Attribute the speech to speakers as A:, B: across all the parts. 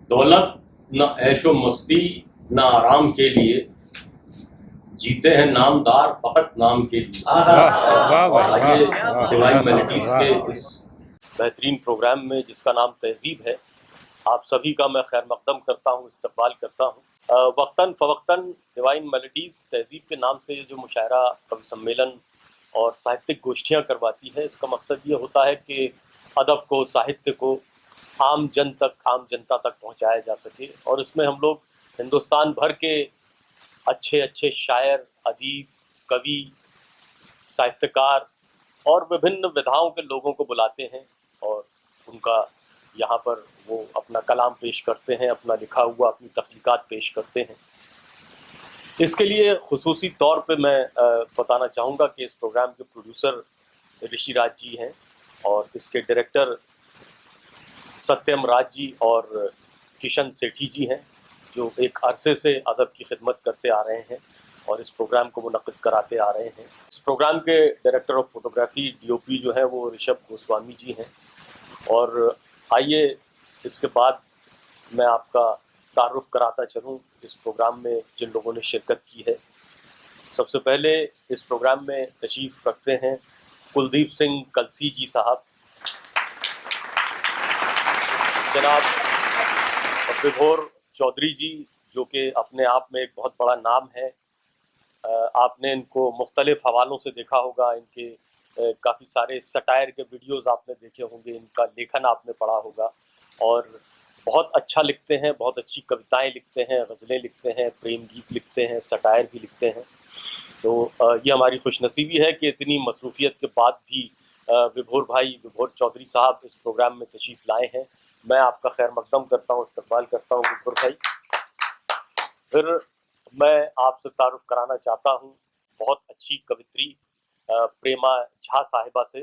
A: दौलत न ऐशो मस्ती न आराम के लिए, जीते हैं नामदार फकत नाम के लिए।
B: वाह वाह
A: आइए
B: वाह
A: डिवाइन
B: वाह
A: मेलोडीज के
B: वाह।
A: इस बेहतरीन प्रोग्राम में जिसका नाम तहजीब है, आप सभी का मैं खैर मकदम करता हूँ, इस्तकबाल करता हूँ। वक्तन फवक्तन डिवाइन मेलोडीज तहजीब के नाम से ये जो मुशायरा, कवि सम्मेलन और साहित्यिक गोष्ठियाँ करवाती है, इसका मकसद ये होता है कि अदब को, साहित्य को आम जनता तक पहुँचाया जा सके। और इसमें हम लोग हिंदुस्तान भर के अच्छे अच्छे शायर, अदीब, कवि, साहित्यकार और विभिन्न विधाओं के लोगों को बुलाते हैं और उनका यहाँ पर वो अपना कलाम पेश करते हैं, अपना लिखा हुआ, अपनी तख्लीकात पेश करते हैं। इसके लिए खुसूसी तौर पे मैं बताना चाहूँगा कि इस प्रोग्राम के प्रोड्यूसर ऋषि राज जी हैं और इसके डायरेक्टर सत्यम राज जी और किशन सेठी जी हैं, जो एक अरसे से अदब की खिदमत करते आ रहे हैं और इस प्रोग्राम को मुनक़्क़िद कराते आ रहे हैं। इस प्रोग्राम के डायरेक्टर ऑफ फोटोग्राफी DOP जो है वो ऋषभ गोस्वामी जी हैं। और आइए इसके बाद मैं आपका तारुफ कराता चलूँ इस प्रोग्राम में जिन लोगों ने शिरकत की है। सबसे पहले इस प्रोग्राम में तशरीफ़ रखते हैं कुलदीप सिंह कलसी जी साहब, जनाब विभोर चौधरी जी, जो कि अपने आप में एक बहुत बड़ा नाम है। आपने इनको मुख्तलिफ हवालों से देखा होगा, इनके काफ़ी सारे सटायर के वीडियोस आपने देखे होंगे, इनका लेखन आपने पढ़ा होगा और बहुत अच्छा लिखते हैं, बहुत अच्छी कविताएं लिखते हैं, गज़लें लिखते हैं, प्रेम गीत लिखते हैं, सटायर भी लिखते हैं। तो ये हमारी खुशनसीबी है कि इतनी मसरूफियत के बाद भी विभोर चौधरी साहब इस प्रोग्राम में तशरीफ़ लाए हैं। मैं आपका खैर मकदम करता हूँ, इस्तकबाल करता हूँ विभोर भाई। फिर मैं आपसे तारुफ कराना चाहता हूँ बहुत अच्छी कवित्री प्रेमा झा साहिबा से,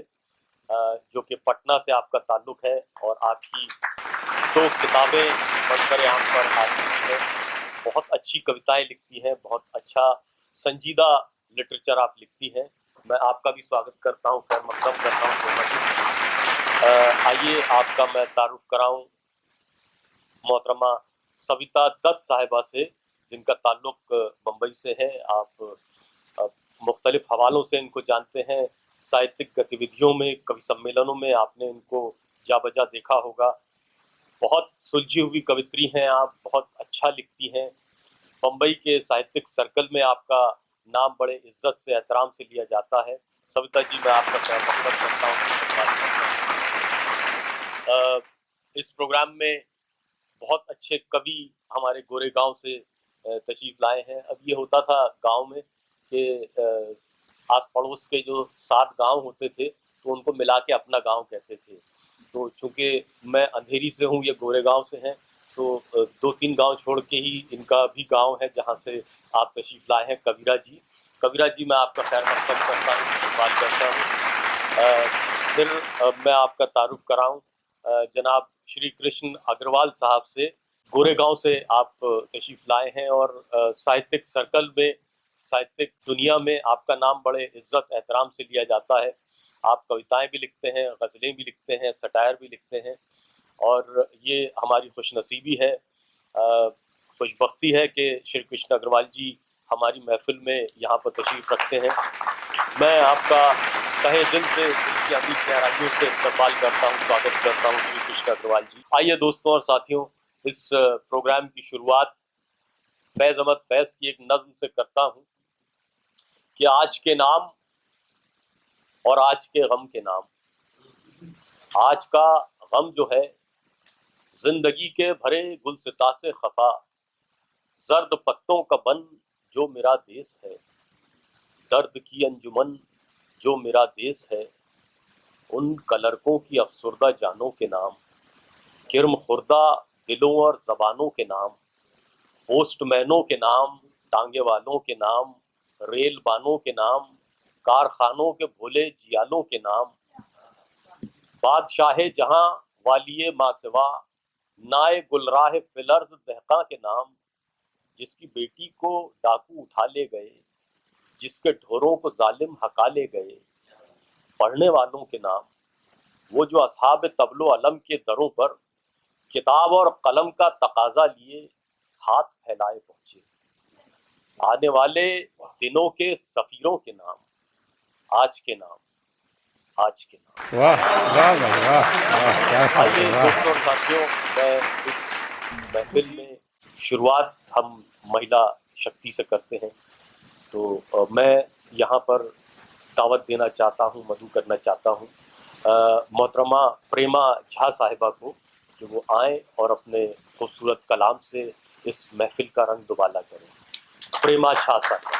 A: जो कि पटना से आपका ताल्लुक़ है और आपकी 2 किताबें मंज़र आम पर आ चुकी हैं। बहुत अच्छी कविताएं लिखती हैं, बहुत अच्छा संजीदा लिटरेचर आप लिखती हैं। मैं आपका भी स्वागत करता हूँ, खैर मकदम करता हूँ प्रेमा जी। आइए आपका मैं तारुफ कराऊँ मोहतरमा सविता दत्त साहिबा से, जिनका ताल्लुक बम्बई से है। आप मुख्तलिफ हवालों से इनको जानते हैं, साहित्यिक गतिविधियों में, कवि सम्मेलनों में आपने इनको जा बजा देखा होगा। बहुत सुलझी हुई कवित्री हैं आप, बहुत अच्छा लिखती हैं। बम्बई के साहित्यिक सर्कल में आपका नाम बड़े इज्जत से, एहतराम से लिया जाता है। सविता जी, मैं आपका खैर मकदम करता हूँ। इस प्रोग्राम में बहुत अच्छे कवि हमारे गोरेगांव से तशरीफ लाए हैं। अब ये होता था गांव में कि आस पड़ोस के जो 7 गांव होते थे तो उनको मिला के अपना गांव कहते थे। तो चूंकि मैं अंधेरी से हूँ, ये गोरेगांव से हैं, तो 2-3 गांव छोड़ के ही इनका भी गांव है जहाँ से आप तशरीफ लाए हैं। कबीरा जी, मैं आपका खैर मकदम करता हूँ, इस्तकबाल करता हूँ। फिर मैं आपका तारुफ कराऊँ जनाब श्री कृष्ण अग्रवाल साहब से। गोरेगांव से आप तशरीफ लाए हैं और साहित्यिक सर्कल में, साहित्यिक दुनिया में आपका नाम बड़े इज्जत एहतराम से लिया जाता है। आप कविताएं भी लिखते हैं, गज़लें भी लिखते हैं, सटायर भी लिखते हैं और ये हमारी खुशनसीबी है, खुशबख्ती है कि श्री कृष्ण अग्रवाल जी हमारी महफिल में यहाँ पर तशरीफ़ रखते हैं। मैं आपका तहे दिल से, दिल की अमीर गहराइयों से इस्तकबाल करता हूँ, स्वागत करता हूँ श्री कृष्ण अग्रवाल जी। आइए दोस्तों और साथियों, इस प्रोग्राम की शुरुआत फैज़ अहमद फैज़ की एक नज़्म से करता हूँ कि आज के नाम और आज के गम के नाम। आज का गम जो है जिंदगी के भरे गुलसिता से खफा, जर्द पत्तों का बन जो मेरा देश है, दर्द की अंजुमन जो मेरा देश है, उन कलरकों की अफसुर्दा जानों के नाम, किरम खुर्दा दिलों और जबानों के नाम, पोस्टमैनों के नाम, टांगे वालों के नाम, रेल बानों के नाम, कारखानों के भोले जियालों के नाम, बादशाहे जहां वालिये मासिवा, नाए गुलराह फिलर्ज दहका के नाम, जिसकी बेटी को डाकू उठा ले गए, जिसके ढोरों को जालिम हका ले गए, पढ़ने वालों के नाम, वो जो असहाब तबलो अलम के दरों पर किताब और कलम का तकाजा लिए हाथ फैलाए पहुंचे। आने वाले दिनों के सफीरों के नाम, आज के नाम, आज के नाम।
B: वाह वाह भाई वाह वाह, क्या बात
A: आइए
B: है, वाह।
A: दोस्तों और साथियों, मैं इस महफिल में शुरुआत हम महिला शक्ति से करते हैं। तो मैं यहाँ पर दावत देना चाहता हूँ, मधु करना चाहता हूँ मोहतरमा प्रेमा झा साहिबा को, कि वो आए और अपने खूबसूरत कलाम से इस महफिल का रंग दुबाला करें। प्रेमा झा साहिबा।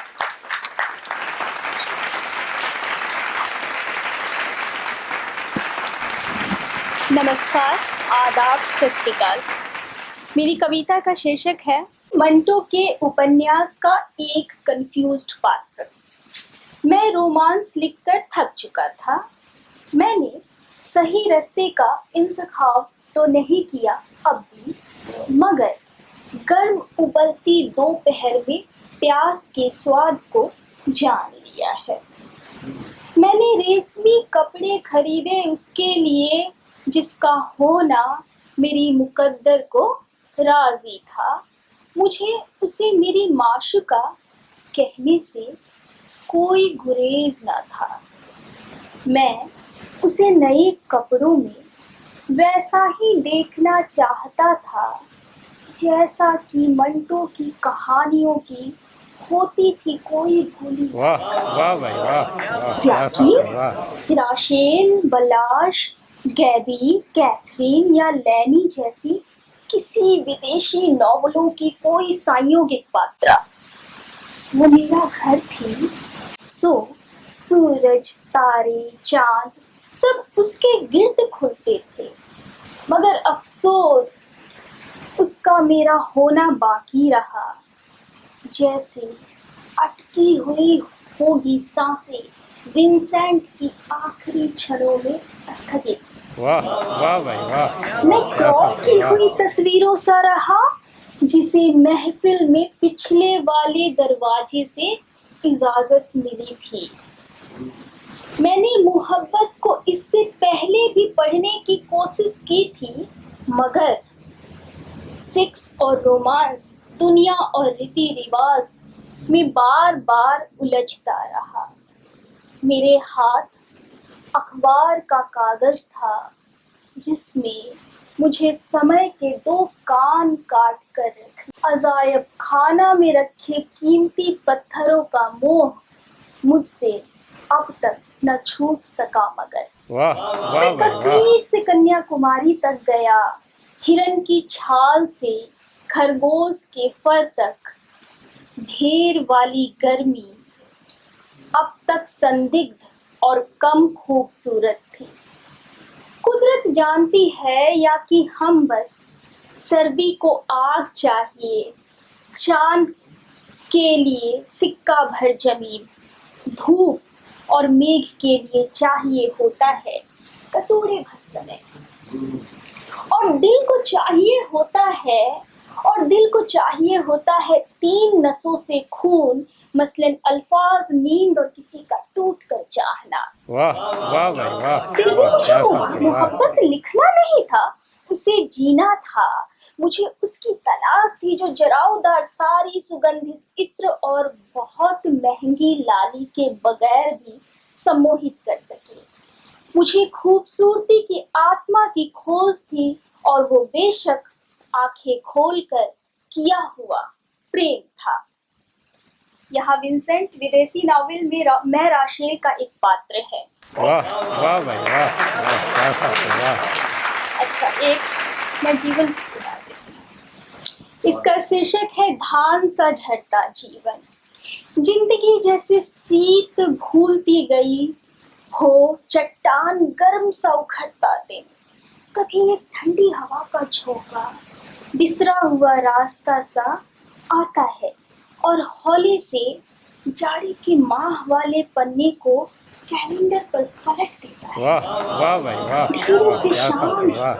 C: नमस्कार, आदाब, सत श्री अकाल। मेरी कविता का शीर्षक है मंटो के उपन्यास का एक कंफ्यूज्ड पात्र। मैं रोमांस लिखकर थक चुका था। मैंने सही रास्ते का इंतखाब तो नहीं किया अब भी, मगर गर्म उबलती दोपहर में प्यास के स्वाद को जान लिया है। मैंने रेशमी कपड़े खरीदे उसके लिए जिसका होना मेरी मुकद्दर को राजी था। मुझे उसे मेरी माशूका कहने से कोई गुरेज न था। मैं उसे नए कपड़ों में वैसा ही देखना चाहता था जैसा कि मंटो की कहानियों की होती थी कोई भूली।
B: वाह वाह भाई वाह वाह, क्या बात
C: याकी,
B: है, वाह।
C: राशेल, बलाश, गैबी, कैथरीन या लैनी जैसी किसी विदेशी नॉवलों की कोई संयोगिक पात्रा वो मेरा घर थी। सो सूरज, तारे, चांद सब उसके गिर्द घूमते थे, मगर अफसोस उसका मेरा होना बाकी रहा। जैसे अटकी हुई होगी सांसें विंसेंट की आखिरी क्षणों में स्थगित।
B: वाह वाह भाई वाह,
C: मैं
B: क्या
C: क्रॉप
B: बात
C: की
B: है, वाह।
C: हुई तस्वीरों सा रहा जिसे महफिल में पिछले वाले दरवाजे से इजाजत मिली थी। मैंने मोहब्बत को इससे पहले भी पढ़ने की कोशिश की थी, मगर सेक्स और रोमांस, दुनिया और रीति रिवाज में बार बार उलझता रहा। मेरे हाथ अखबार का कागज था जिसमें मुझे समय के दो कान काट कर रखे। अजायब खाना में रखे कीमती पत्थरों का मोह मुझसे अब तक न छूट सका, मगर
B: वाह वाह
C: मैं
B: भाई वाह।
C: कश्मीर से कन्याकुमारी तक गया, हिरन की छाल से खरगोश के फर तक। ढेर वाली गर्मी अब तक संदिग्ध और कम खूबसूरत थी। कुदरत जानती है या कि हम बस सर्दी को आग चाहिए, चांद के लिए सिक्का भर जमीन, धूप और मेघ के लिए चाहिए होता है कटोरे भर समय। और दिल को चाहिए होता है तीन नसों से खून, मसलन अल्फाज, नींद और किसी का टूट कर चाहना।
B: वाह वाह भाई वाह,
C: फिर भी
B: वाह,
C: मुझे
B: क्या बात है, वाह।
C: मोहब्बत लिखना नहीं था, उसे जीना था। मुझे उसकी तलाश थी जो जराउदार सारी सुगंधित इत्र और बहुत महंगी लाली के बगैर भी सम्मोहित कर सके। मुझे खूबसूरती की आत्मा की खोज थी, और वो बेशक आंखें खोलकर किया हुआ प्रेम था। यहाँ विंसेंट विदेशी नावल में मैं राशेल का एक पात्र है।
B: वाह वाह भाई वाह वाह, क्या बात है, वाह।
C: अच्छा, एक मैं जीवन की सुना देती हूँ। इसका शीर्षक है धान सा झरता जीवन। जिंदगी जैसे शीत भूलती गई हो, चट्टान गर्म सा उखड़ता दिन। कभी एक ठंडी हवा का झोंका बिसरा हुआ रास्ता सा आता है और हौले से जाड़ी के माह वाले पन्ने को कैलेंडर पर पलट देता है।
B: वाह वाह भाई वाह,
C: धीरे से
B: क्या बात
C: शाम
B: है, वाह।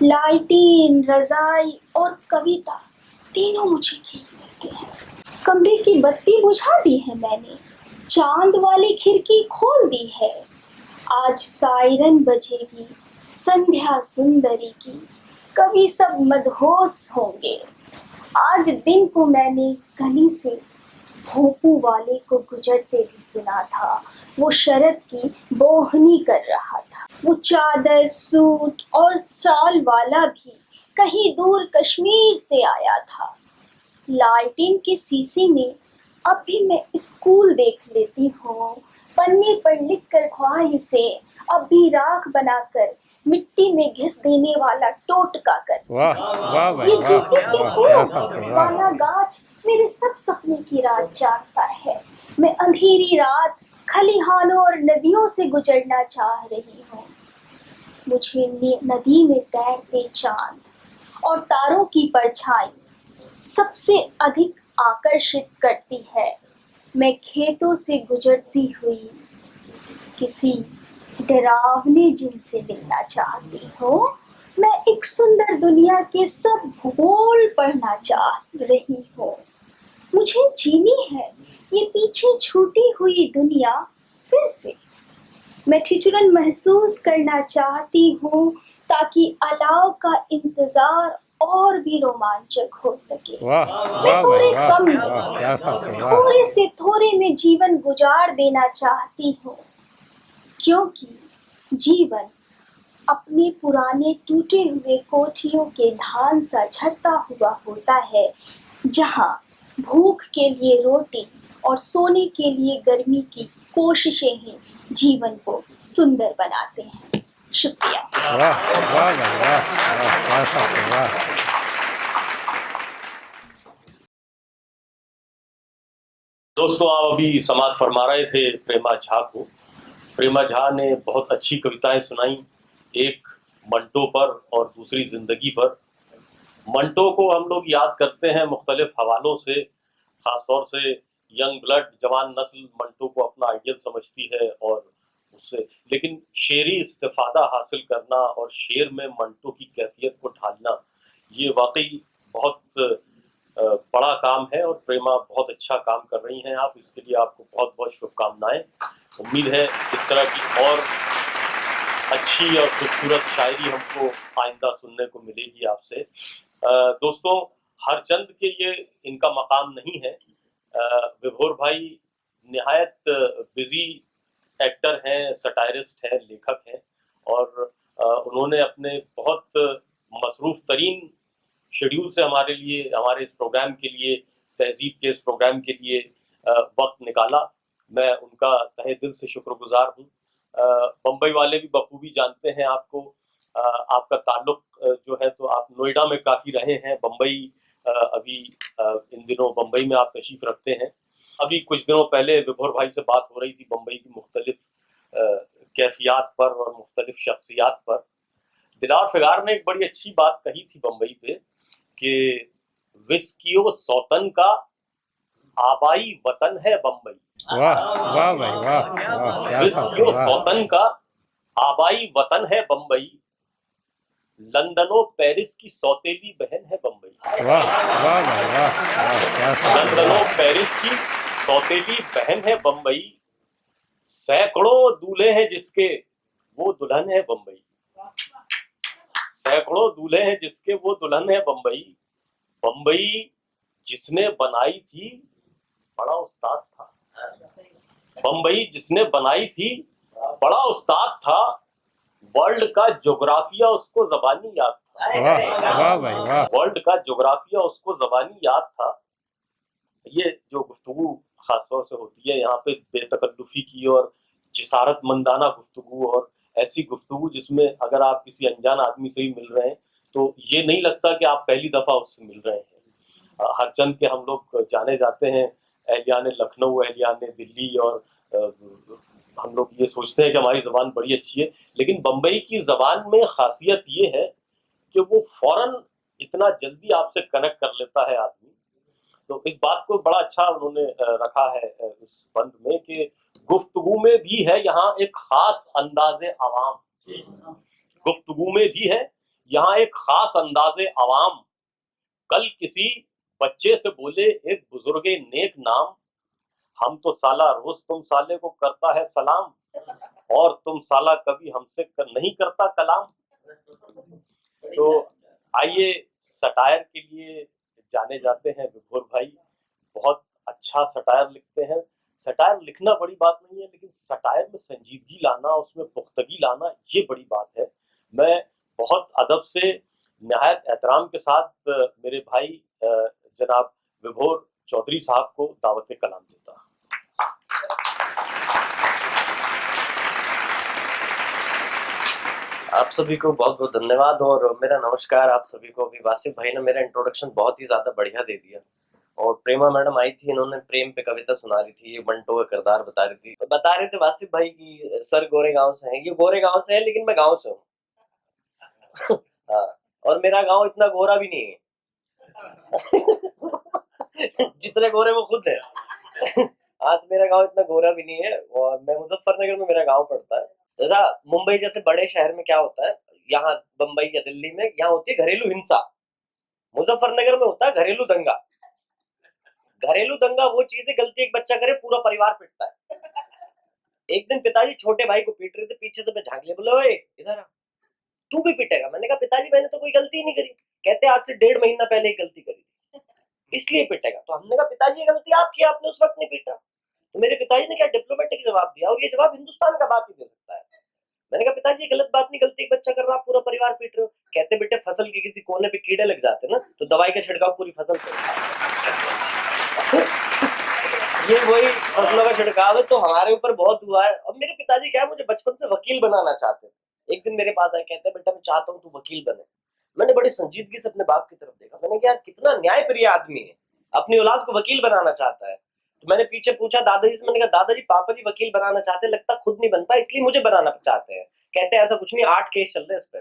C: लालटेन, रजाई और कविता तीनों मुझे घेर लेते हैं। कमरे की बत्ती बुझा दी है मैंने, चांद वाली खिड़की खोल दी है। आज सायरन बजेगी संध्या सुंदरी की, कभी सब मदहोश होंगे। आज दिन को मैंने गली से भोंपू वाले को गुजरते भी सुना था। वो शरद की बोहनी कर रहा था। वो चादर, सूट और शाल वाला भी कहीं दूर कश्मीर से आया था। लालटेन के शीशे में अब भी मैं स्कूल देख लेती हूँ। पन्ने पर लिख कर ख्वाहिशें अब भी राख बनाकर मिट्टी में घिस देने वाला टोटका करती
B: वाह
C: है।
B: वाह भाई
C: ये
B: वाह
C: जीते के
B: वाह, क्या
C: फूल
B: बात है, वाह
C: वाला गाछ मेरे सब सपने की रात जागता है। मैं अंधेरी रात खलिहानों और नदियों से गुजरना चाह रही हूँ। मुझे नदी में तैरते चांद और तारों की परछाई सबसे अधिक आकर्षित करती है। मैं खेतों से गुजरती हुई किसी डरावने जिन से मिलना चाहती हूँ। मैं एक सुंदर दुनिया के सब भूगोल पढ़ना चाह रही हूँ। मुझे जीनी है ये पीछे छूटी हुई दुनिया फिर से। मैं ठिठुरन महसूस करना चाहती हूँ ताकि अलाव का इंतजार और भी रोमांचक हो सके।
B: वाह
C: मैं
B: वाह
C: थोड़े
B: भाई वाह
C: कम
B: वाह, क्या बात है, वाह
C: थोड़े से थोड़े में जीवन गुजार देना चाहती हूँ, क्योंकि जीवन अपने पुराने टूटे हुए कोठियों के धान सा झड़ता हुआ होता है, जहाँ भूख के लिए रोटी और सोने के लिए गर्मी की कोशिशें ही जीवन को सुंदर बनाते हैं। शुक्रिया।
B: वाह वाह भाई वाह वाह, क्या बात है, वाह
A: दोस्तों, आप अभी समाप्त फरमा रहे थे प्रेमा झा को। प्रेमा झा ने बहुत अच्छी कविताएं सुनाई, एक मंटो पर और दूसरी जिंदगी पर। मंटो को हम लोग याद करते हैं मुख्तलिफ हवालों से, खासतौर से यंग ब्लड जवान नस्ल मंटो को अपना आइडियल समझती है और उससे, लेकिन शेरी इस्तिफादा हासिल करना और शेर में मंटो की कैफियत को ढालना, ये वाकई बहुत बड़ा काम है और प्रेमा बहुत अच्छा काम कर रही हैं आप। इसके लिए आपको बहुत बहुत शुभकामनाएं। उम्मीद है इस तरह की और अच्छी और खूबसूरत शायरी हमको आइंदा सुनने को मिलेगी आपसे। दोस्तों, हरचंद के ये इनका मकाम नहीं है। विभोर भाई निहायत बिजी एक्टर हैं, सटायरिस्ट हैं, लेखक हैं और उन्होंने अपने बहुत मसरूफ तरीन शेड्यूल से हमारे लिए, हमारे इस प्रोग्राम के लिए, तहजीब के इस प्रोग्राम के लिए वक्त निकाला। मैं उनका तहे दिल से शुक्रगुजार हूँ। बम्बई वाले भी बखूबी जानते हैं आपको। आपका ताल्लुक जो है तो आप नोएडा में काफ़ी रहे हैं। बम्बई अभी इन दिनों बम्बई में आप तशरीफ रखते हैं। अभी कुछ दिनों पहले विभोर भाई से बात हो रही थी बम्बई की मुख्तलिफ कैफियात पर और मुख्तलिफ शख्सियात पर। दिलार फिगार ने एक बड़ी अच्छी बात कही थी बम्बई पे कि विस्कियो सौतन का आबाई वतन है बम्बई।
B: वाह वाह भाई वाह वाह, क्या बात है,
A: विस्कियो
B: वाह
A: सौतन का आबाई वतन है बम्बई, लंदनो पेरिस की सौतेली बहन है बम्बई।
B: वाह वाह भाई वाह वाह, क्या बात है,
A: लंदनो
B: वाह
A: पेरिस की सौतेली बहन है बम्बई, सैकड़ों दूल्हे हैं जिसके वो दुल्हन है बम्बई। सैकड़ों दूल्हे हैं जिसके वो दुल्हन है बम्बई। बम्बई जिसने बनाई थी बड़ा उस्ताद था। बम्बई जिसने बनाई थी बड़ा उस्ताद था, वर्ल्ड का ज्योग्राफिया उसको जबानी याद था।
B: वाह वाह भाई वाह,
A: वर्ल्ड का ज्योग्राफिया उसको जबानी याद था। ये जो गुफ्तगू खासतौर से होती है यहाँ पे बेतकल्लुफी की और जिसारतमंदाना गुफ्तगू, और ऐसी गुफ्तगू जिसमें अगर आप किसी अनजान आदमी से ही मिल रहे हैं तो ये नहीं लगता कि आप पहली दफा उससे मिल रहे हैं। हरचंद के हम लोग जाने जाते हैं, एहलियान लखनऊ, एहलियान दिल्ली, और हम लोग ये सोचते हैं कि हमारी ज़बान बड़ी अच्छी है, लेकिन बम्बई की ज़बान में खासियत ये है कि वो फौरन इतना जल्दी आपसे कनेक्ट कर लेता है आदमी। तो इस बात को बड़ा अच्छा उन्होंने रखा है इस बंद में कि गुफ्तगू में भी है यहाँ एक खास अंदाज़े अवाम। गुफ्तगू में भी है यहाँ एक खास अंदाज़े अवाम। कल किसी बच्चे से बोले एक बुजुर्गे नेक नाम, हम तो साला रोज तुम साले को करता है सलाम, और तुम साला कभी हमसे नहीं करता कलाम। तो आइए, सटायर के लिए जाने जाते हैं विभोर भाई। बहुत अच्छा सटायर लिखते हैं। सटायर लिखना बड़ी बात नहीं है, लेकिन सटायर में संजीदगी लाना, उसमें पुख्तगी लाना, ये बड़ी बात है। मैं बहुत अदब से, निहायत एहतराम के साथ मेरे भाई जनाब विभोर चौधरी साहब को दावत कलाम देता।
D: आप सभी को बहुत बहुत धन्यवाद और मेरा नमस्कार आप सभी को। अभी वासिफ भाई ने मेरा इंट्रोडक्शन बहुत ही ज्यादा बढ़िया दे दिया और प्रेमा मैडम आई थी, इन्होंने प्रेम पे कविता सुना रही थी, ये बंटो का किरदार बता रही थी। बता रहे थे वासिफ भाई की सर गोरे गांव से हैं। ये गोरे गांव से है लेकिन मैं गांव से हूँ। हाँ, और मेरा गांव इतना गोरा भी नहीं है। जितने गोरे वो खुद है। आज मेरा गांव इतना गोरा भी नहीं है और मैं मुजफ्फरनगर में मेरा गांव पड़ता है। जैसा मुंबई जैसे बड़े शहर में क्या होता है, यहाँ बंबई या दिल्ली में यहाँ होती है घरेलू हिंसा, मुजफ्फरनगर में होता है घरेलू दंगा। घरेलू दंगा वो चीज है, गलती एक बच्चा करे पूरा परिवार पिटता है। एक दिन पिताजी छोटे भाई को पीट रहे थे, पीछे से मैं झांक लिया, बोले ओए इधर आ, तू भी पिटेगा। मैंने कहा पिताजी मैंने तो कोई गलती ही नहीं करी। कहते आज से 1.5 महीना पहले एक गलती करी थी इसलिए पिटेगा। तो हमने कहा पिताजी ये गलती आपकी, आपने उस वक्त नहीं पीटा। तो मेरे पिताजी ने क्या डिप्लोमेटिक जवाब दिया, और ये जवाब हिंदुस्तान का बाप ही दे सकता है। मैंने कहा पिताजी ये गलत बात नहीं, गलती एक बच्चा कर रहा, पूरा परिवार पीट रहे हो। कहते बेटे फसल के किसी कोने पे कीड़े लग जाते ना तो दवाई का छिड़काव पूरी फसल पे। ये वही फसलों का छिड़काव है, तो हमारे ऊपर बहुत हुआ है। और मेरे पिताजी क्या है, मुझे बचपन से वकील बनाना चाहते थे। एक दिन मेरे पास आए, कहते बेटा मैं चाहता हूँ तू वकील बने। मैंने बड़ी संजीदगी से अपने बाप की तरफ देखा, मैंने कहा यार कितना न्यायप्रिय आदमी है, अपनी औलाद को वकील बनाना चाहता है। तो मैंने पीछे पूछा दादाजी से, मैंने कहा दादाजी पापा जी वकील बनाना चाहते हैं, लगता खुद नहीं बन पाए इसलिए मुझे बनाना चाहते हैं। कहते हैं ऐसा कुछ नहीं, 8 केस चल रहे हैं इस पर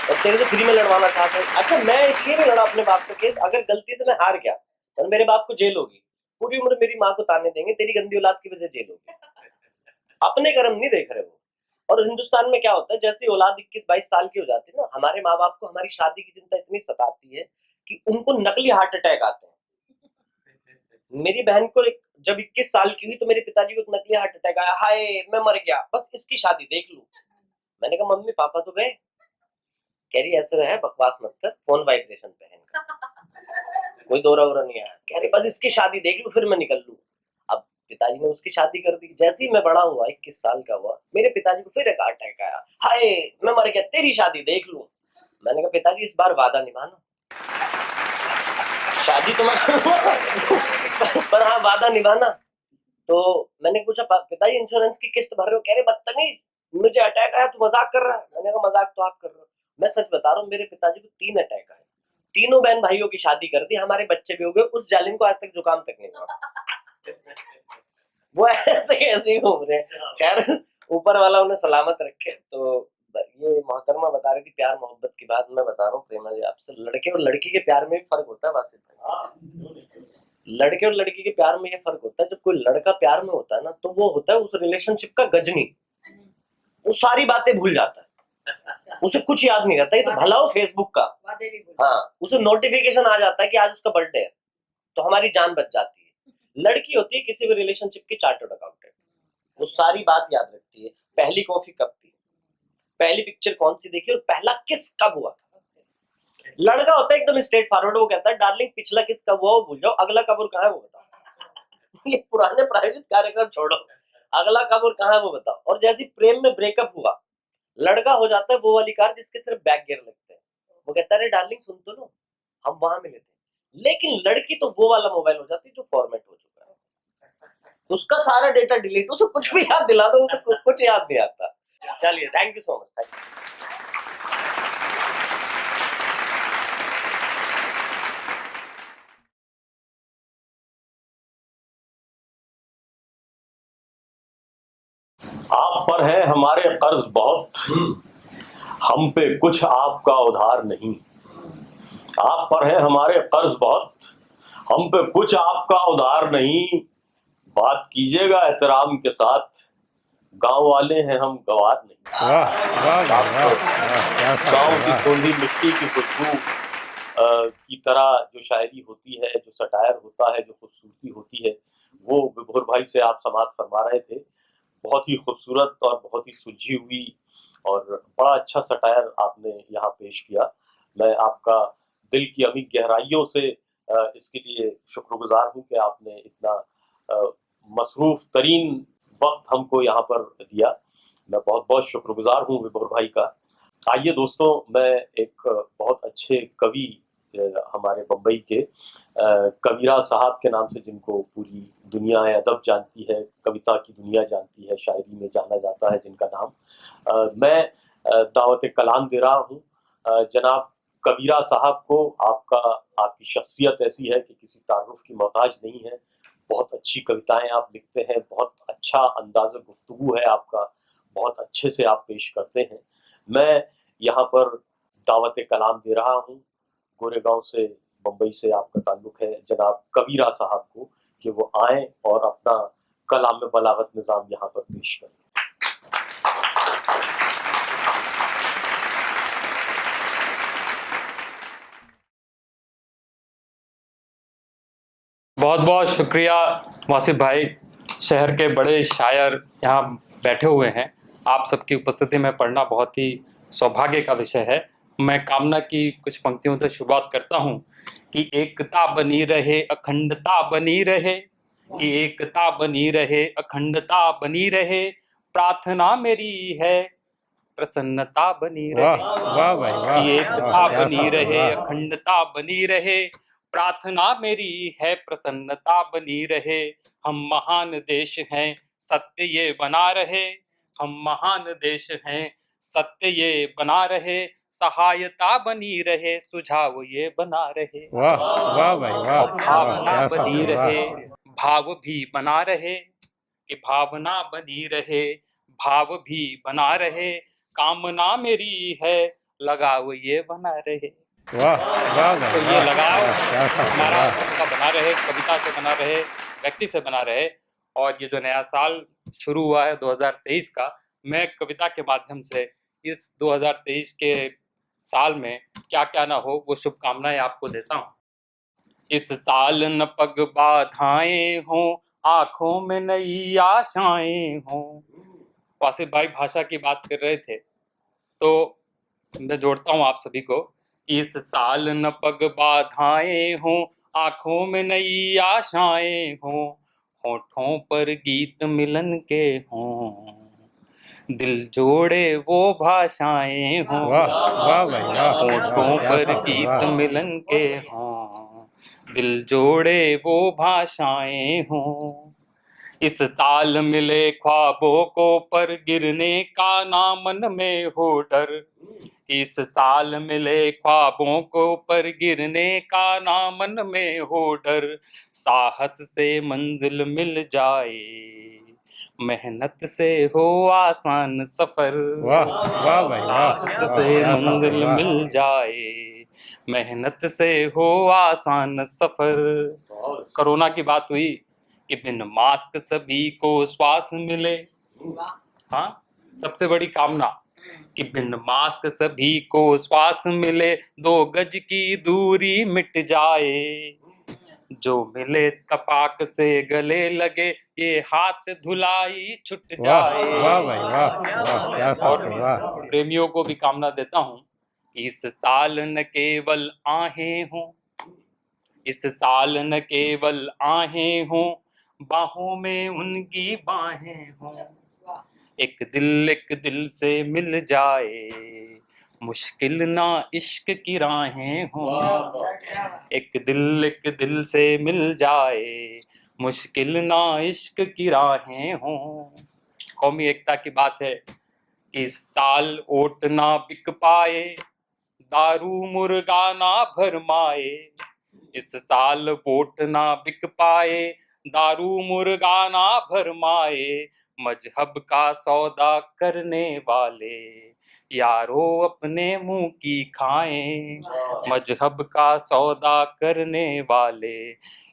D: और तेरे से फ्री में लड़वाना चाहते हैं। अच्छा मैं इसलिए नहीं लड़ा अपने बाप का केस, अगर गलती से मैं हार गया तो मेरे बाप को जेल होगी, पूरी उम्र मेरी माँ को ताने देंगे तेरी गंदी औलाद की वजह जेल होगी। अपने कर्म नहीं देख रहे वो। और हिंदुस्तान में क्या होता है, जैसे औलाद 21-22 साल की हो जाती है ना, हमारे माँ बाप को हमारी शादी की चिंता इतनी सताती है कि उनको नकली हार्ट अटैक आते हैं। मेरी बहन को जब 21 साल की हुई तो मेरे पिताजी को एक नकली हार्ट अटैक आया, हाय मैं मर गया, बस इसकी शादी देख लूं। मैंने कहा मम्मी पापा तो गए। कह रही ऐसे रहे बकवास मत कर, फोन वाइब्रेशन पे है, कोई दौरा वोरा नहीं आया। कह रही बस इसकी शादी देख लूं फिर मैं निकल लूं। अब पिताजी ने उसकी शादी कर दी। जैसे ही मैं बड़ा हुआ 21 साल का हुआ, मेरे पिताजी को फिर एक अटैक आया, हाय मैं मर गया, तेरी शादी देख लूं। मैंने कहा पिताजी इस बार वादा निभाना, शादी तो मैं पर हाँ वादा निभाना। तो मैंने पूछा पिताजी इंश्योरेंस की किस्त भर रहे हो? कह रहे बदतमीज, मुझे अटैक आया तू मजाक कर रहा है। मैंने कहा मजाक तो आप कर रहे हो, मैं सच बता रहा हूँ, मेरे पिताजी को 3 अटैक आए, तीनों बहन भाइयों की शादी कर दी, हमारे बच्चे भी हो गए, उस जालिम को आज तक जुकाम तक नहीं हुआ। वो ऐसे कैसे ही घूम रहे हैं। खैर ऊपर वाला उन्हें सलामत रखे। तो ये मोहतरमा बता रही थी प्यार मोहब्बत की बात, मैं बता रहा हूँ प्रेमा जी आपसे, लड़के और लड़की के प्यार में भी फर्क होता है वासिफ भाई। लड़के और लड़की के प्यार में ये फर्क होता है, जब कोई लड़का प्यार में होता है ना तो वो होता है उस रिलेशनशिप का गजनी, वो सारी बातें भूल जाता है, उसे कुछ याद नहीं रहता। ये तो भला हो फेसबुक का, हाँ उसे नोटिफिकेशन आ जाता है कि आज उसका बर्थडे है तो हमारी जान बच जाती है। लड़की होती है किसी भी रिलेशनशिप की चार्टर्ड अकाउंटेंट, वो सारी बात याद रखती है, पहली कॉफी कब पी, पहली पिक्चर कौन सी देखी और पहला किस कब हुआ था। लड़का होता है एकदम स्ट्रेट फॉरवर्ड, वो कहता है डार्लिंग पिछला किस कब हुआ वो भूल जाओ, अगला कब और कहाँ है वो बताओ। ये पुराने प्रायोजित कार्यक्रम छोड़ो, अगला कब और कहाँ है वो बताओ। और जैसे प्रेम में ब्रेकअप हुआ, लड़का हो जाता है वो वाली कार जिसके सिर्फ बैक गियर लगते हैं, वो कहता है अरे डार्लिंग सुन तो लो हम वहां मिले थे। लेकिन लड़की तो वो वाला मोबाइल हो जाती है जो फॉर्मेट हो चुका है, उसका सारा डेटा डिलीट, उसे कुछ भी याद दिला दो उसे कुछ याद नहीं आता। चलिए थैंक यू सो मच।
A: आप पर है हमारे कर्ज बहुत, हम पे कुछ आपका उधार नहीं। आप पर है हमारे कर्ज बहुत, हम पे कुछ आपका उधार नहीं। बात कीजिएगा एहतराम के साथ, गांव वाले हैं हम गवार नहीं।
B: वाह वाह वाह वाह,
A: गांव की सोंधी मिट्टी की खुशबू की तरह जो शायरी होती है, जो सटायर होता है, जो खूबसूरती होती है, वो विभोर भाई से आप समाप्त फरमा रहे थे। बहुत ही खूबसूरत और बहुत ही सुलझी हुई और बड़ा अच्छा सटायर आपने यहाँ पेश किया। मैं आपका दिल की अमी गहराइयों से इसके लिए शुक्रगुजार हूँ कि आपने इतना मसरूफ तरीन वक्त हमको यहाँ पर दिया। मैं बहुत बहुत शुक्रगुजार हूँ विभोर भाई का। आइए दोस्तों, मैं एक बहुत अच्छे कवि हमारे बम्बई के कबीरा साहब के नाम से, जिनको पूरी दुनिया अदब जानती है, कविता की दुनिया जानती है, शायरी में जाना जाता है जिनका नाम, मैं दावत कलाम दे रहा हूँ जनाब कबीरा साहब को। आपकी शख्सियत ऐसी है कि किसी तारुफ की मोहताज नहीं है। बहुत अच्छी कविताएं आप लिखते हैं, बहुत अच्छा अंदाज़ गुफ्तगू है आपका, बहुत अच्छे से आप पेश करते हैं। मैं यहाँ पर दावत कलाम दे रहा हूँ गोरेगांव से, बम्बई से आपका ताल्लुक है, जनाब कबीरा साहब को, कि वो आएं और अपना कलाम में बलागत निज़ाम यहाँ पर पेश करें।
E: बहुत बहुत शुक्रिया वासिफ भाई। शहर के बड़े शायर यहाँ बैठे हुए हैं, आप सबकी उपस्थिति में पढ़ना बहुत ही सौभाग्य का विषय है। मैं कामना की कुछ पंक्तियों से शुरुआत करता हूँ कि एकता बनी रहे, अखंडता बनी रहे, कि एकता बनी रहे, अखंडता बनी रहे, प्रार्थना मेरी है प्रसन्नता बनी
B: वाह
E: रहे।
B: वाह भाई वाह
E: कि
B: वाह,
E: एकता
B: क्या
E: बनी
B: बात है,
E: रहे,
B: वाह।
E: अखंडता बनी रहे, प्रार्थना मेरी है प्रसन्नता बनी रहे। हम महान देश हैं, सत्य ये बना रहे, हम महान देश हैं, सत्य ये बना रहे, सहायता बनी रहे, सुझाव ये बना रहे,
B: वाह वाह भाई वाह
E: और
B: वाह,
E: भावना
B: क्या बात
E: बनी
B: है, वाह।
E: रहे, भाव भी बना रहे, कि भावना बनी रहे, भाव भी बना रहे, कामना मेरी है लगाव ये बना रहे।
B: वाह वाह भाई
E: तो ये
B: वाह,
E: लगाव
B: वाह, क्या बात है,
E: हमारा
B: वाह।
E: सबका बना रहे, कविता से बना रहे, व्यक्ति से बना रहे। और ये जो नया साल शुरू हुआ है 2023 का, मैं कविता के माध्यम से इस 2023 के साल में क्या क्या ना हो वो शुभकामनाएं आपको देता हूँ। इस साल न पग बाधाएं हों, आंखों में नई आशाएं हों। वासिफ भाई भाषा की बात कर रहे थे, तो मैं जोड़ता हूँ आप सभी को। इस साल न पग बाधाएं हों, आंखों में नई आशाएं हों, होठों पर गीत मिलन के हों, दिल जोड़े वो भाषाएं हों,
B: वाह वाह भाई वाह,
E: होठों
B: वाह, क्या
E: पर
B: बात है,
E: गीत
B: वाह।
E: मिलन के हों, दिल जोड़े वो भाषाएं हों। इस साल मिले ख्वाबों को पर गिरने का ना मन में हो डर। इस साल मिले ख्वाबों को पर गिरने का ना मन में हो डर। साहस से मंजिल मिल जाए, मेहनत से हो आसान सफर।
B: वाह वाह भाई वाह,
E: साहस
B: वाह,
E: से
B: क्या बात है,
E: मंजिल
B: वाह।
E: मिल जाए, मेहनत से हो आसान सफर। कोरोना की बात हुई कि बिन मास्क सभी को श्वास मिले। हाँ, सबसे बड़ी कामना कि बिन मास्क सभी को श्वास मिले, 2 गज की दूरी मिट जाए। जो मिले तपाक से गले लगे, ये हाथ धुलाई छुट
B: वाह
E: जाए।
B: वाह भाई वाह, वाह, क्या बात
E: और
B: है, वाह।
E: प्रेमियों को भी कामना देता हूँ कि इस साल न केवल आहें हों, इस साल न केवल आहें हों, बाहों में उनकी बाहें हों। एक दिल से मिल जाए, मुश्किल ना इश्क की राहें हों। एक दिल से मिल जाए, मुश्किल ना इश्क की राहें हों। कौमी एकता की बात है, इस साल ओट ना बिक पाए, दारू मुर्गा ना भरमाए। इस साल वोट ना बिक पाए, दारू मुर्गा ना भरमाए। मजहब का सौदा करने वाले यारो अपने मुंह की खाएं। मजहब का सौदा करने वाले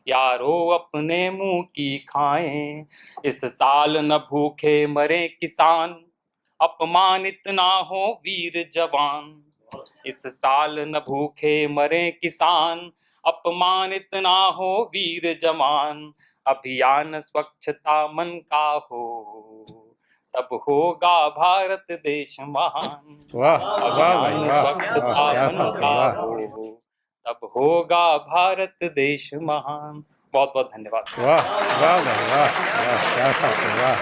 E: यारो अपने मुंह की खाएं। इस साल न भूखे मरे किसान, अपमानित ना हो वीर जवान। इस साल न भूखे मरे किसान, अपमानित ना हो वीर जवान। अभियान स्वच्छता मन का हो, तब होगा भारत देश महान।
B: वाह वाह भाई
E: अभियान
B: वाह
E: स्वच्छता
B: वाह, क्या
E: मन
B: बात है,
E: का
B: वाह
E: हो, तब होगा भारत देश महान। बहुत बहुत धन्यवाद।
B: वाह वाह भाई वाह वाह, क्या बात है, वाह।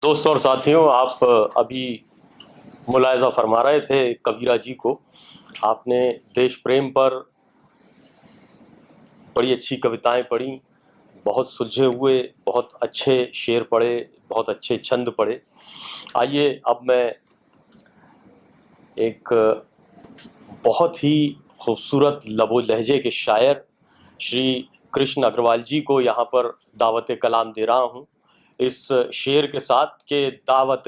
A: दोस्तों और साथियों, आप अभी मुलायजा फरमा रहे थे कबीरा जी को। आपने देश प्रेम पर बड़ी अच्छी कविताएं पढ़ी, बहुत सुलझे हुए, बहुत अच्छे शेर पढ़े, बहुत अच्छे छंद पढ़े। आइए अब मैं एक बहुत ही खूबसूरत लबो लहजे के शायर श्री कृष्ण अग्रवाल जी को यहाँ पर दावत कलाम दे रहा हूँ इस शेर के साथ कि दावत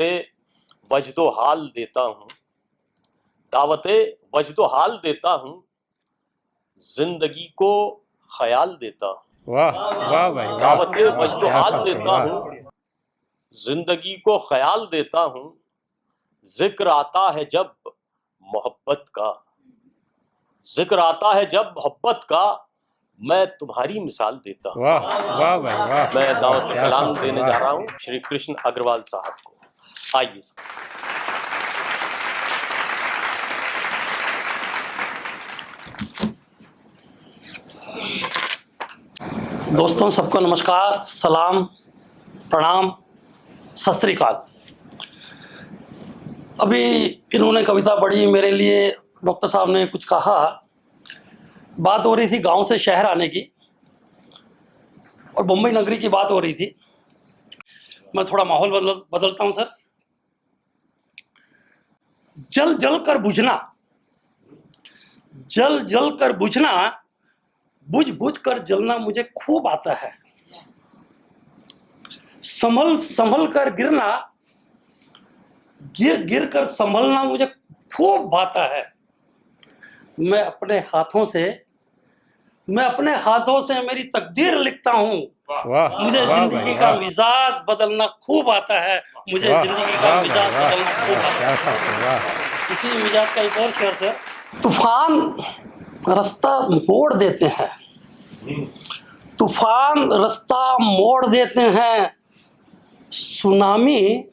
A: वजदो हाल देता हूँ, दावत वजदो हाल देता हूँ, जिंदगी को ख्याल देता हूँ।
B: वाह वाह भाई वाह
A: दावत
B: वाह,
A: वजदो
B: क्या
A: हाल
B: बात है,
A: देता
B: वाह।
A: हूँ, जिंदगी को ख्याल देता हूँ, जिक्र आता है जब मोहब्बत का, जिक्र आता है जब मोहब्बत का, मैं तुम्हारी मिसाल देता हूँ।
B: वाह वाह भाई वाह
A: मैं
B: वाह,
A: दावत
B: क्या
A: कलाम
B: बात है,
A: देने
B: वाह।
A: जा रहा हूँ श्री कृष्ण अग्रवाल साहब को। आइए।
F: दोस्तों सबको नमस्कार, सलाम, प्रणाम, सत श्री अकाल। अभी इन्होंने कविता पढ़ी, मेरे लिए डॉक्टर साहब ने कुछ कहा। बात हो रही थी गांव से शहर आने की और मुंबई नगरी की बात हो रही थी। मैं थोड़ा माहौल बदलता हूं सर। जल जल कर बुझना, जल जल कर बुझना, बुझ बुझ कर जलना मुझे खूब आता है। संभल संभल कर गिरना, गिर गिर कर संभलना मुझे खूब भाता है। मैं अपने हाथों से मेरी तकदीर लिखता हूँ।
B: वाह
F: मुझे
B: वाह
F: जिंदगी
B: भाई
F: का
B: वाह,
F: मिजाज बदलना खूब आता है। मुझे
B: वाह
F: जिंदगी का
B: वाह
F: मिजाज
B: भाई वाह
F: बदलना खूब
B: वाह,
F: आता
B: क्या बात है, वाह।
F: है। इसी मिजाज का एक और शेर सर। तूफान रास्ता मोड़ देते हैं, तूफान रास्ता मोड़ देते हैं, सुनामी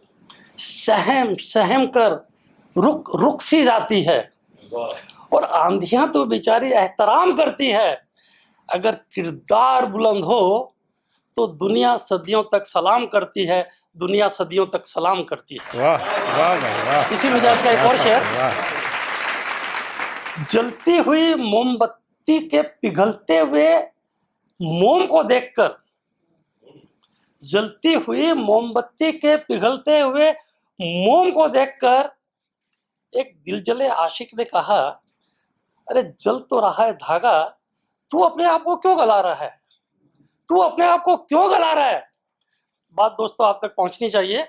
F: सहम सहम कर रुक रुक सी जाती है, और आंधियां तो बेचारी एहतराम करती है। अगर किरदार बुलंद हो तो दुनिया सदियों तक सलाम करती है, दुनिया सदियों तक सलाम करती है।
B: वाह वाह भाई वाह,
F: इसी मिजाज का एक
B: क्या
F: और
B: बात
F: शेर।
B: है, वाह।
F: जलती हुई मोमबत्ती के पिघलते हुए मोम को देखकर, जलती हुई मोमबत्ती के पिघलते हुए मोम को देखकर एक दिलजले आशिक ने कहा, अरे जल तो रहा है धागा, तू अपने आप को क्यों गला रहा है, तू अपने आप को क्यों गला रहा है। बात दोस्तों आप तक पहुंचनी चाहिए।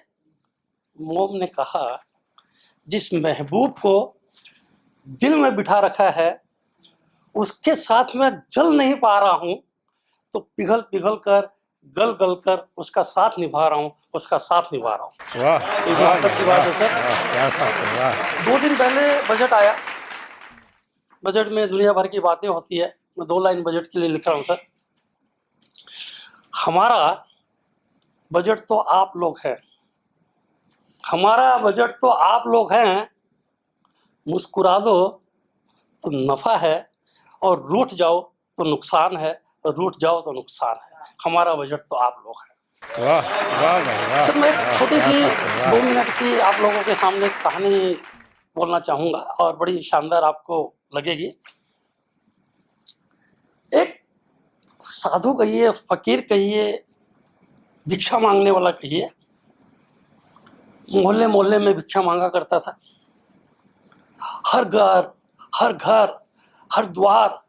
F: मोम ने कहा, जिस महबूब को दिल में बिठा रखा है उसके साथ मैं जल नहीं पा रहा हूं, तो पिघल पिघल कर गल गल कर उसका साथ निभा रहा हूं, उसका साथ निभा रहा हूं।
B: वाह
F: ये
B: वाह
F: वास्तव की
B: भाई
F: बात
B: वाह,
F: है सर।
B: वाह, क्या बात है, वाह।
F: 2 दिन पहले बजट आया। बजट में दुनिया भर की बातें होती है। मैं 2 लाइन बजट के लिए लिख रहा हूं सर। हमारा बजट तो आप लोग हैं, हमारा बजट तो आप लोग हैं, मुस्कुरा दो तो नफा है, और रूठ जाओ तो नुकसान है, और रूठ जाओ तो नुकसान है। हमारा बजट तो आप लोग हैं।
B: वाह वाह भाई वाह,
F: सर मैं एक
B: वाह,
F: छोटी
B: क्या
F: सी
B: बात है,
F: 2
B: वाह।
F: मिनट की आप लोगों के सामने एक कहानी बोलना चाहूंगा और बड़ी शानदार आपको लगेगी। एक साधु कहिए, फकीर कहिए, भिक्षा मांगने वाला कहिए, मोहल्ले मोहल्ले में भिक्षा मांगा करता था। हर घर हर घर हर द्वार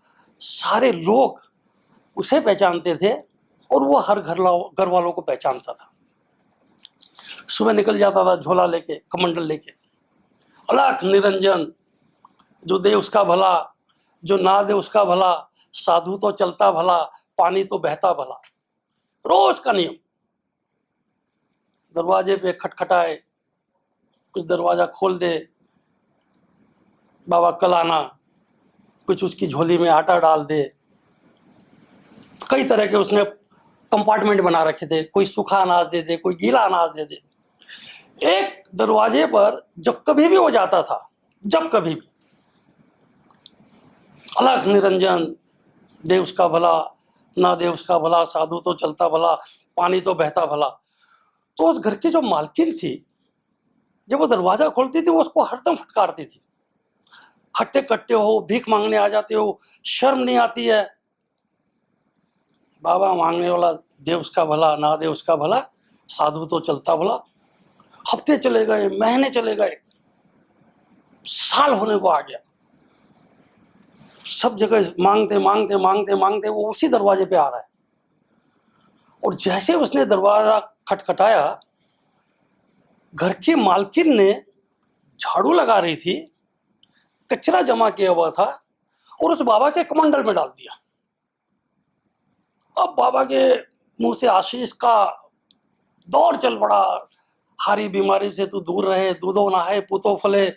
F: सारे लोग उसे पहचानते थे और वो हर घर वालों को पहचानता था। सुबह निकल जाता था झोला लेके, कमंडल लेके, अलख निरंजन, जो दे उसका भला, जो ना दे उसका भला, साधु तो चलता भला, पानी तो बहता भला। रोज का नियम। दरवाजे पे खटखटाए, कुछ दरवाजा खोल दे, बाबा कल आना, कुछ उसकी झोली में आटा डाल दे। कई तरह के उसने कंपार्टमेंट बना रखे थे, कोई सूखा अनाज दे दे, कोई गीला अनाज दे दे। एक दरवाजे पर जब कभी भी वो जाता था, जब कभी भी, अलग निरंजन, दे उसका भला ना दे उसका भला, साधु तो चलता भला, पानी तो बहता भला। तो उस घर की जो मालकिन थी, जब वो दरवाजा खोलती थी वो उसको हरदम फटकारती थी, हट्टे कट्टे हो, भीख मांगने आ जाते हो, शर्म नहीं आती है। बाबा मांगने वाला दे उसका भला ना दे उसका भला, साधु तो चलता भला। हफ्ते चले गए, महीने चले गए, साल होने को आ गया, सब जगह मांगते मांगते मांगते मांगते वो उसी दरवाजे पे आ रहा है। और जैसे उसने दरवाजा खटखटाया, घर की मालकिन ने झाड़ू लगा रही थी, कचरा जमा किया हुआ था और उस बाबा के कमंडल में डाल दिया। अब बाबा के मुंह से आशीष का दौर चल पड़ा, हारी बीमारी से तू दूर रहे, दूधो नहाए पूतो फले,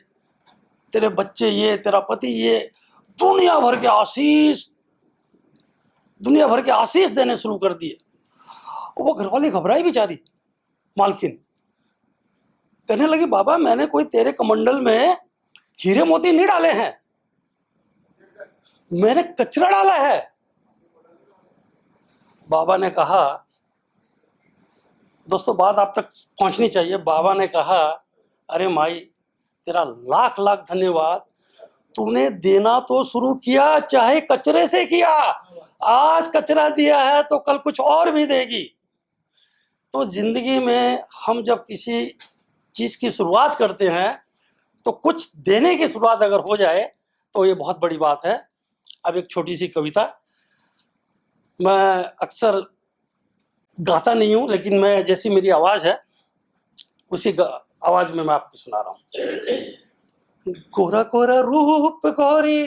F: तेरे बच्चे ये, तेरा पति ये, दुनिया भर के आशीष देने शुरू कर दिए। वो घरवाली घबराई बेचारी मालकिन, कहने लगी बाबा मैंने कोई तेरे कमंडल में हीरे मोती नहीं डाले हैं, मैंने कचरा डाला है। बाबा ने कहा, दोस्तों बात आप तक पहुंचनी चाहिए, बाबा ने कहा अरे माई तेरा लाख लाख धन्यवाद, तूने देना तो शुरू किया, चाहे कचरे से किया। आज कचरा दिया है तो कल कुछ और भी देगी। तो जिंदगी में हम जब किसी चीज की शुरुआत करते हैं तो कुछ देने की शुरुआत अगर हो जाए तो ये बहुत बड़ी बात है। अब एक छोटी सी कविता, मैं अक्सर गाता नहीं हूं, लेकिन मैं जैसी मेरी आवाज है उसी आवाज में मैं आपको सुना रहा हूं। गोरा गोरा रूप गोरी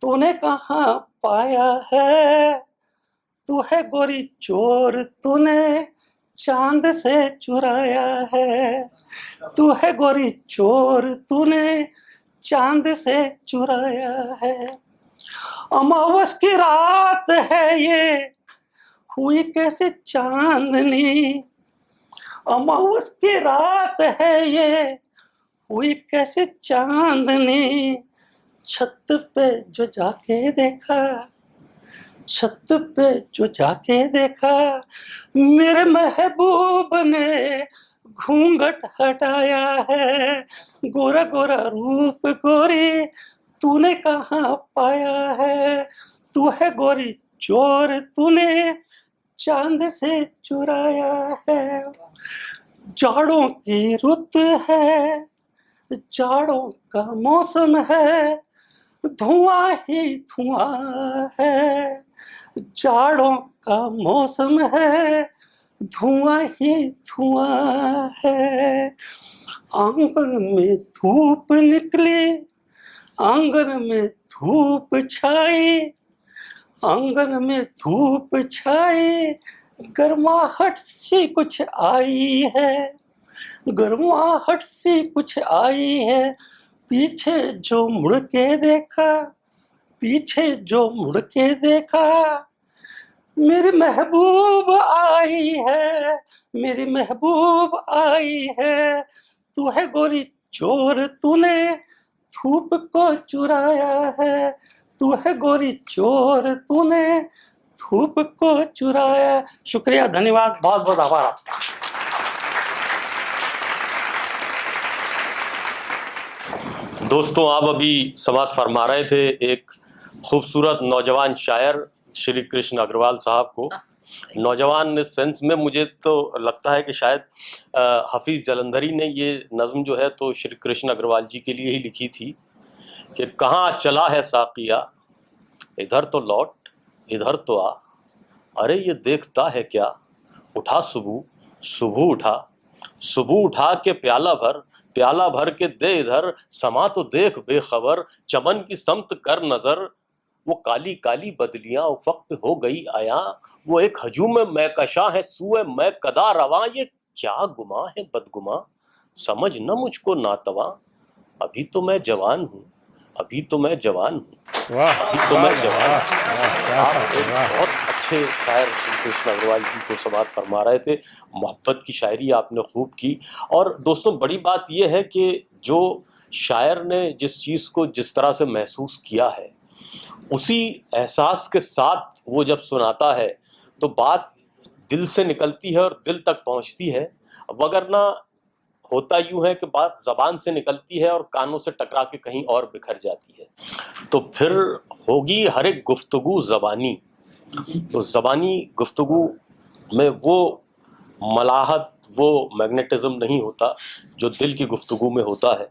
F: तूने कहाँ पाया है, तू है गोरी चोर तूने चांद से चुराया है, तू है गोरी चोर तूने चांद से चुराया है। अमावस की रात है ये हुई कैसे चांदनी, अमावस की रात है ये हुई कैसे चांदनी, छत पे जो जाके देखा, छत पे जो जाके देखा, मेरे महबूब ने घूंघट हटाया है। गोरा गोरा रूप गोरी तूने कहाँ पाया है, तू है गोरी चोर तूने चांद से चुराया है। जाड़ों की रुत है, जाड़ों का मौसम है, धुआं ही धुआं है, जाड़ों का मौसम है, धुआं ही धुआं है। आंगन में धूप निकली, आंगन में धूप छाई, आंगन में धूप छाई, गर्माहट सी कुछ आई है, गर्माहट सी कुछ आई है। पीछे जो मुड़ के देखा, पीछे जो मुड़ के देखा, मेरी महबूब आई है, मेरी महबूब आई है। तू है गोरी चोर तूने धूप को चुराया है, तू है गोरी चोर तूने धूप को चुराया। शुक्रिया, धन्यवाद, बहुत बहुत आभार आपका।
A: दोस्तों आप अभी समात फरमा रहे थे एक खूबसूरत नौजवान शायर श्री कृष्ण अग्रवाल साहब को। नौजवान सेंस में मुझे तो लगता है कि शायद हफीज़ जलंधरी ने ये नज़्म जो है तो श्री कृष्ण अग्रवाल जी के लिए ही लिखी थी कि कहाँ चला है साकिया, इधर तो लौट इधर तो आ, अरे ये देखता है क्या, उठा सुबह सुबह उठा, सुबह उठा के प्याला भर के दे इधर, समा तो देख बेखबर, चमन की समत कर नजर, वो काली काली बदलियां उफक पे हो गई आया, वो एक हजूम मैकशा है सूए मैं कदा रवा, ये क्या गुमा है बदगुमा, समझ न मुझको नातवा, अभी तो मैं जवान हूँ, अभी तो मैं जवान हूँ,
B: वाह
A: अभी तो मैं जवान
B: वाह,
A: हूँ।
B: वाह, क्या
A: आप
B: बात है,
A: एक
B: वाह।
A: बहुत अच्छे शायर श्री कृष्ण अग्रवाल जी को समाप्त फरमा रहे थे। मोहब्बत की शायरी आपने खूब की। और दोस्तों बड़ी बात यह है कि जो शायर ने जिस चीज़ को जिस तरह से महसूस किया है, उसी एहसास के साथ वो जब सुनाता है तो बात दिल से निकलती है और दिल तक पहुंचती है। वगरना होता यूं है कि बात ज़बान से निकलती है और कानों से टकरा के कहीं और बिखर जाती है। तो फिर होगी हर एक गुफ्तगू ज़बानी। तो ज़बानी गुफ्तगू में वो मलाहत, वो मैग्नेटिज्म नहीं होता जो दिल की गुफ्तगू में होता है।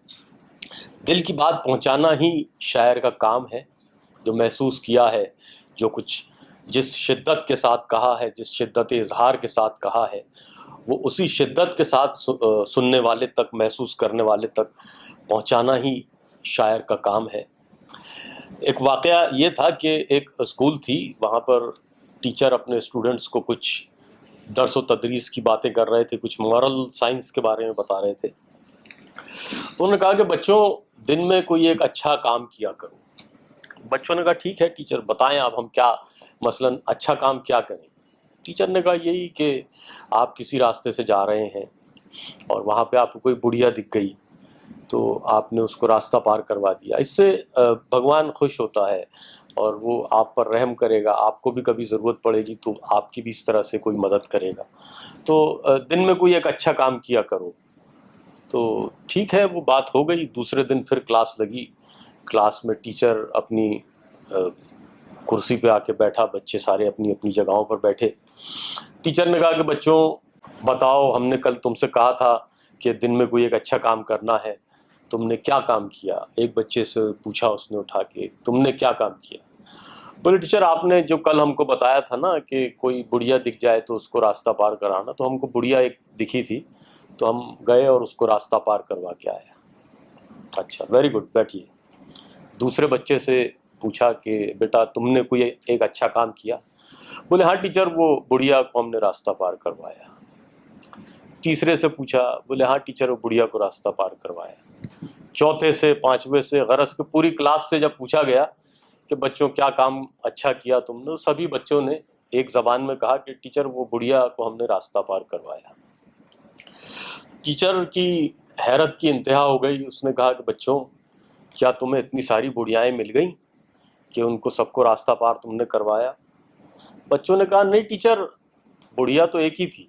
A: दिल की बात पहुंचाना ही शायर का काम है। जो महसूस किया है, जो कुछ जिस शिद्दत के साथ कहा है, जिस शिद्दत इजहार के साथ कहा है, वो उसी शिद्दत के साथ सुनने वाले तक, महसूस करने वाले तक पहुंचाना ही शायर का काम है। एक वाकया ये था कि एक स्कूल थी, वहाँ पर टीचर अपने स्टूडेंट्स को कुछ दर्स व तदरीस की बातें कर रहे थे, कुछ मॉरल साइंस के बारे में बता रहे थे। तो उन्होंने कहा कि बच्चों, दिन में कोई एक अच्छा काम किया करो। बच्चों ने कहा ठीक है टीचर, बताएं आप, हम क्या मसलन अच्छा काम क्या करें। टीचर ने कहा यही कि आप किसी रास्ते से जा रहे हैं और वहाँ पे आपको कोई बुढ़िया दिख गई, तो आपने उसको रास्ता पार करवा दिया। इससे भगवान खुश होता है और वो आप पर रहम करेगा। आपको भी कभी ज़रूरत पड़ेगी तो आपकी भी इस तरह से कोई मदद करेगा। तो दिन में कोई एक अच्छा काम किया करो। तो ठीक है, वो बात हो गई। दूसरे दिन फिर क्लास लगी। क्लास में टीचर अपनी कुर्सी पे आके बैठा, बच्चे सारे अपनी अपनी जगहों पर बैठे। टीचर ने कहा कि बच्चों बताओ, हमने कल तुमसे कहा था कि दिन में कोई एक अच्छा काम करना है, तुमने क्या काम किया? एक बच्चे से पूछा उसने उठा के, तुमने क्या काम किया? बोले टीचर, आपने जो कल हमको बताया था ना कि कोई बुढ़िया दिख जाए तो उसको रास्ता पार कराना, तो हमको बुढ़िया एक दिखी थी तो हम गए और उसको रास्ता पार करवा के आए। अच्छा, वेरी गुड, बैठिए। दूसरे बच्चे से पूछा कि बेटा तुमने कोई एक अच्छा काम किया? बोले हाँ टीचर, वो बुढ़िया को हमने रास्ता पार करवाया। तीसरे से पूछा, बोले हाँ टीचर, वो बुढ़िया को रास्ता पार करवाया। चौथे से, पांचवे से, गरज के पूरी क्लास से जब पूछा गया कि बच्चों क्या काम अच्छा किया तुमने, सभी बच्चों ने एक जबान में कहा कि टीचर, वो बुढ़िया को हमने रास्ता पार करवाया। टीचर की हैरत की इंतहा हो गई। उसने कहा कि बच्चों, क्या तुम्हें इतनी सारी बुढ़ियाएं मिल गई कि उनको सबको रास्ता पार तुमने करवाया? बच्चों ने कहा नहीं टीचर, बुढ़िया तो एक ही थी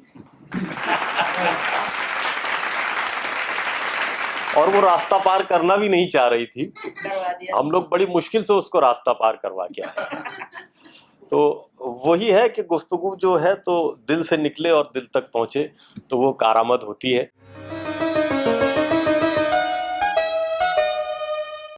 A: और वो रास्ता पार करना भी नहीं चाह रही थी, हम लोग बड़ी मुश्किल से उसको रास्ता पार करवा के आए। तो वही है कि गुफ्तगू जो है तो दिल से निकले और दिल तक पहुंचे तो वो कारामद होती है।